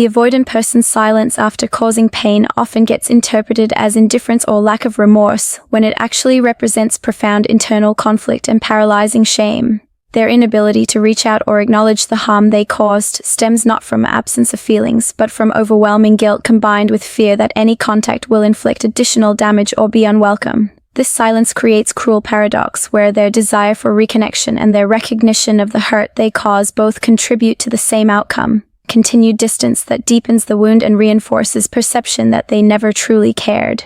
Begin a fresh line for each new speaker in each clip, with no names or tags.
The avoidant person's silence after causing pain often gets interpreted as indifference or lack of remorse, when it actually represents profound internal conflict and paralyzing shame. Their inability to reach out or acknowledge the harm they caused stems not from absence of feelings, but from overwhelming guilt combined with fear that any contact will inflict additional damage or be unwelcome. This silence creates cruel paradox where their desire for reconnection and their recognition of the hurt they cause both contribute to the same outcome. Continued distance that deepens the wound and reinforces perception that they never truly cared.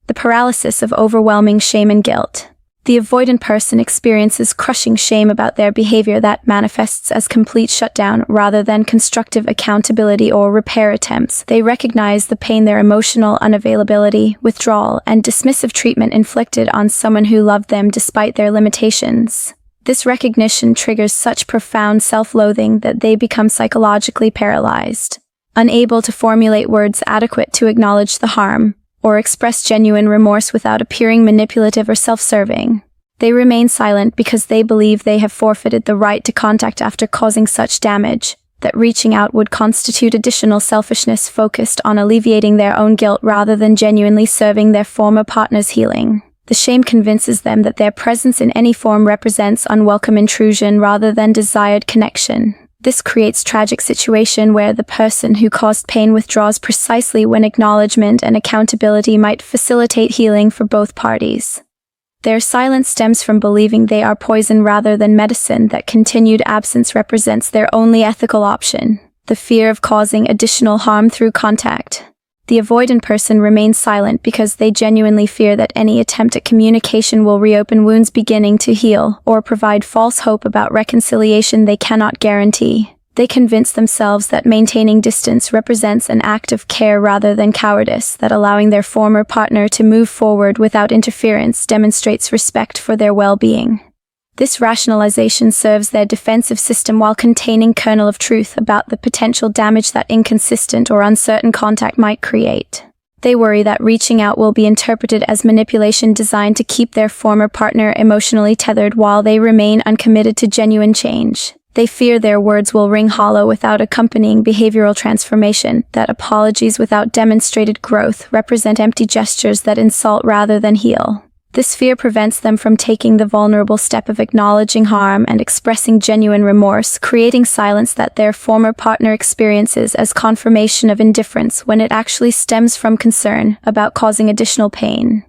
The paralysis of overwhelming shame and guilt. The avoidant person experiences crushing shame about their behavior that manifests as complete shutdown rather than constructive accountability or repair attempts. They recognize the pain their emotional unavailability, withdrawal, and dismissive treatment inflicted on someone who loved them despite their limitations. This recognition triggers such profound self-loathing that they become psychologically paralyzed, unable to formulate words adequate to acknowledge the harm, or express genuine remorse without appearing manipulative or self-serving. They remain silent because they believe they have forfeited the right to contact after causing such damage, that reaching out would constitute additional selfishness focused on alleviating their own guilt rather than genuinely serving their former partner's healing. The shame convinces them that their presence in any form represents unwelcome intrusion rather than desired connection. This creates a tragic situation where the person who caused pain withdraws precisely when acknowledgement and accountability might facilitate healing for both parties. Their silence stems from believing they are poison rather than medicine, that continued absence represents their only ethical option, the fear of causing additional harm through contact. The avoidant person remains silent because they genuinely fear that any attempt at communication will reopen wounds beginning to heal, or provide false hope about reconciliation they cannot guarantee. They convince themselves that maintaining distance represents an act of care rather than cowardice, that allowing their former partner to move forward without interference demonstrates respect for their well-being. This rationalization serves their defensive system while containing a kernel of truth about the potential damage that inconsistent or uncertain contact might create. They worry that reaching out will be interpreted as manipulation designed to keep their former partner emotionally tethered while they remain uncommitted to genuine change. They fear their words will ring hollow without accompanying behavioral transformation, that apologies without demonstrated growth represent empty gestures that insult rather than heal. This fear prevents them from taking the vulnerable step of acknowledging harm and expressing genuine remorse, creating silence that their former partner experiences as confirmation of indifference when it actually stems from concern about causing additional pain.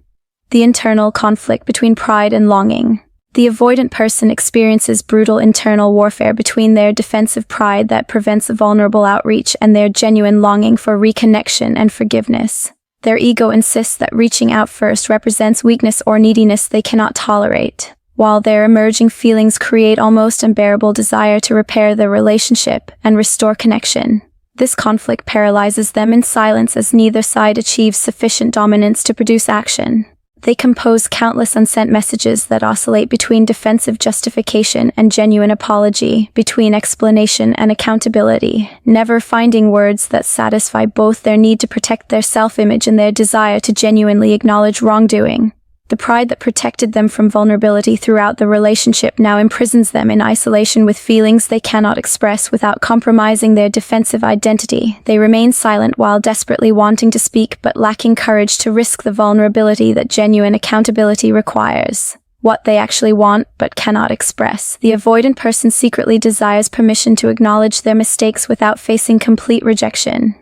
The internal conflict between pride and longing. The avoidant person experiences brutal internal warfare between their defensive pride that prevents a vulnerable outreach and their genuine longing for reconnection and forgiveness. Their ego insists that reaching out first represents weakness or neediness they cannot tolerate, while their emerging feelings create almost unbearable desire to repair the relationship and restore connection. This conflict paralyzes them in silence as neither side achieves sufficient dominance to produce action. They compose countless unsent messages that oscillate between defensive justification and genuine apology, between explanation and accountability, never finding words that satisfy both their need to protect their self-image and their desire to genuinely acknowledge wrongdoing. The pride that protected them from vulnerability throughout the relationship now imprisons them in isolation with feelings they cannot express without compromising their defensive identity. They remain silent while desperately wanting to speak but lacking courage to risk the vulnerability that genuine accountability requires. What they actually want but cannot express. The avoidant person secretly desires permission to acknowledge their mistakes without facing complete rejection.